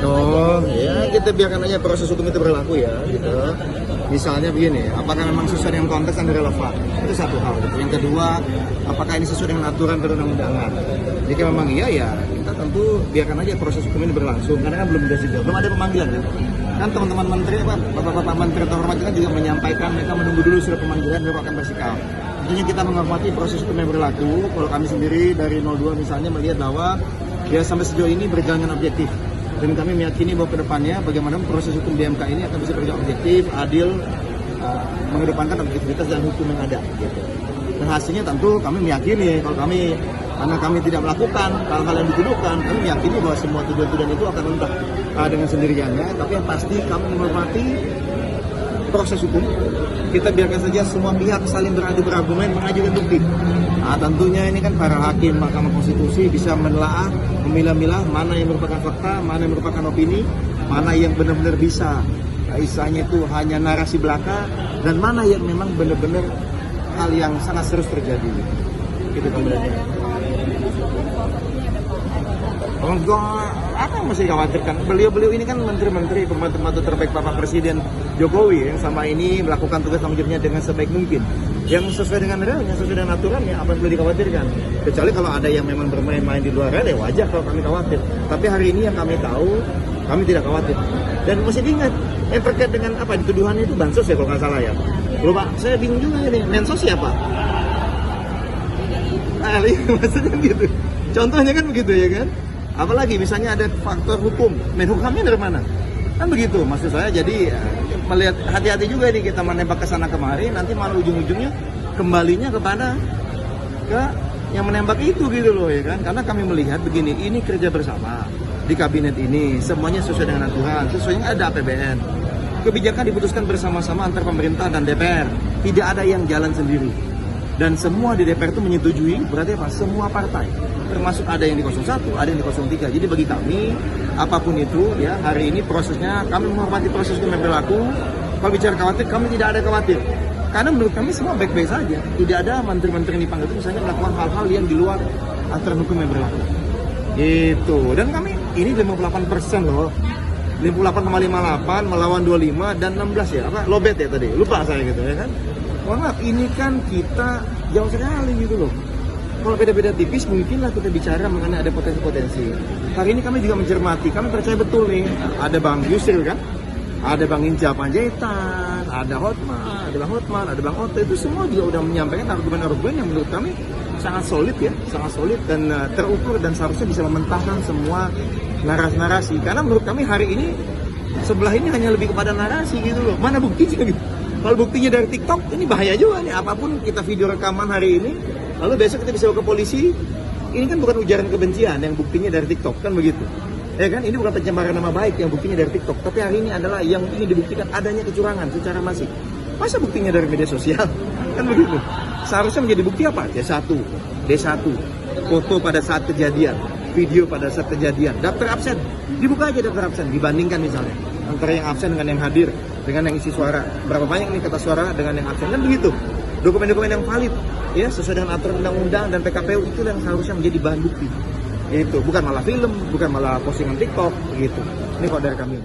Oh, ya kita biarkan aja proses hukum itu berlaku ya, gitu. Misalnya begini, apakah memang sesuai dengan konteks dan relevan? Itu satu hal. Gitu. Yang kedua, apakah ini sesuai dengan aturan perundang-undangan? Jika memang iya, ya kita tentu biarkan aja proses hukum ini berlangsung. Karena kan belum ada pemanggilan kan? Kan teman-teman menteri, bapak-bapak menteri terhormat kan juga menyampaikan mereka menunggu dulu surat pemanggilan baru akan bersikap. Tentunya kita menghormati proses hukum yang berlaku. Kalau kami sendiri dari 02 misalnya melihat bahwa ya sampai sejauh ini berjalan dengan objektif. Dan kami meyakini bahwa kedepannya bagaimana proses hukum di MK ini akan bisa berjalan objektif, adil, mengedepankan objektivitas dan hukum yang ada. Gitu. Dan hasilnya tentu kami meyakini kalau karena kami tidak melakukan hal-hal yang dituduhkan, kami meyakini bahwa semua tuduhan-tuduhan itu akan runtuh dengan sendiriannya. Tapi yang pasti kami menghormati proses hukum. Kita biarkan saja semua pihak saling beradu berargumen mengajukan bukti. Nah, tentunya ini kan para hakim Mahkamah Konstitusi bisa menelaah, memilah-milah mana yang merupakan fakta, mana yang merupakan opini, mana yang benar-benar bisa istilahnya itu hanya narasi belaka, dan mana yang memang benar-benar hal yang sangat serius terjadi. Itu kemudiannya. Enggak, apa yang mesti dikhawatirkan? Beliau-beliau ini kan menteri-menteri, pembantu-pembantu terbaik Bapak Presiden Jokowi yang sama ini melakukan tugas tanggung jawabnya dengan sebaik mungkin. Yang sesuai dengan realnya, sesuai dengan aturannya, apa yang perlu dikhawatirkan? Kecuali kalau ada yang memang bermain-main di luar rel, ya wajar kalau kami khawatir. Tapi hari ini yang kami tahu, kami tidak khawatir. Dan mesti diingat, yang terkait dengan apa tuduhannya itu bansos ya kalau nggak salah ya. Loh Pak, saya bingung juga ini, mensos siapa? Maksudnya gitu. Contohnya kan begitu ya kan? Apalagi misalnya ada faktor hukum, Menhukamnya dari mana? Kan begitu, maksud saya. Jadi melihat hati-hati juga nih kita menembak ke sana kemari, nanti malah ujung-ujungnya kembalinya kepada yang menembak itu gitu loh ya kan? Karena kami melihat begini, ini kerja bersama di kabinet ini, semuanya sesuai dengan aturan, sesuai dengan ada APBN. Kebijakan diputuskan bersama-sama antar pemerintah dan DPR, tidak ada yang jalan sendiri. Dan semua di DPR itu menyetujui, berarti apa? Semua partai, termasuk ada yang di 01, ada yang di 03. Jadi bagi kami, apapun itu, ya hari ini prosesnya, kami menghormati proses hukum yang berlaku. Kalau bicara khawatir, kami tidak ada khawatir. Karena menurut kami semua baik-baik saja. Tidak ada menteri-menteri yang dipanggil itu misalnya melakukan hal-hal yang di luar aturan hukum yang berlaku. Gitu. Dan kami, ini 58% loh. 58,58 melawan 25 dan 16 ya, apa? Lobet ya tadi, lupa saya gitu ya kan. Mohon maaf, ini kan kita jauh sekali gitu loh. Kalau beda-beda tipis, mungkinlah kita bicara mengenai ada potensi-potensi. Hari ini kami juga mencermati, kami percaya betul nih, ada Bang Yusril kan, ada Bang Hinca Panjaitan, ada Hotman, ada Bang Oto, itu semua juga udah menyampaikan argumen-argumen yang menurut kami sangat solid ya, sangat solid dan terukur dan seharusnya bisa mementahkan semua narasi-narasi. Karena menurut kami hari ini, sebelah ini hanya lebih kepada narasi gitu loh, mana buktinya gitu. Kalau buktinya dari TikTok, ini bahaya juga nih. Apapun kita video rekaman hari ini, lalu besok kita bisa bawa ke polisi. Ini kan bukan ujaran kebencian yang buktinya dari TikTok, kan begitu. Ya kan, ini bukan pencemaran nama baik yang buktinya dari TikTok. Tapi hari ini adalah yang ingin dibuktikan adanya kecurangan secara masif. Masa buktinya dari media sosial? Kan begitu. Seharusnya menjadi bukti apa? D1, foto pada saat kejadian, video pada saat kejadian, daftar absen. Dibuka aja daftar absen, dibandingkan misalnya antara yang absen dengan yang hadir, dengan yang isi suara, berapa banyak nih kata suara dengan yang absen, kan begitu. Dokumen-dokumen yang valid ya sesuai dengan aturan undang-undang dan PKPU itu yang seharusnya menjadi bahan bukti. Itu bukan malah film, bukan malah postingan TikTok gitu. Ini kalau dari kami.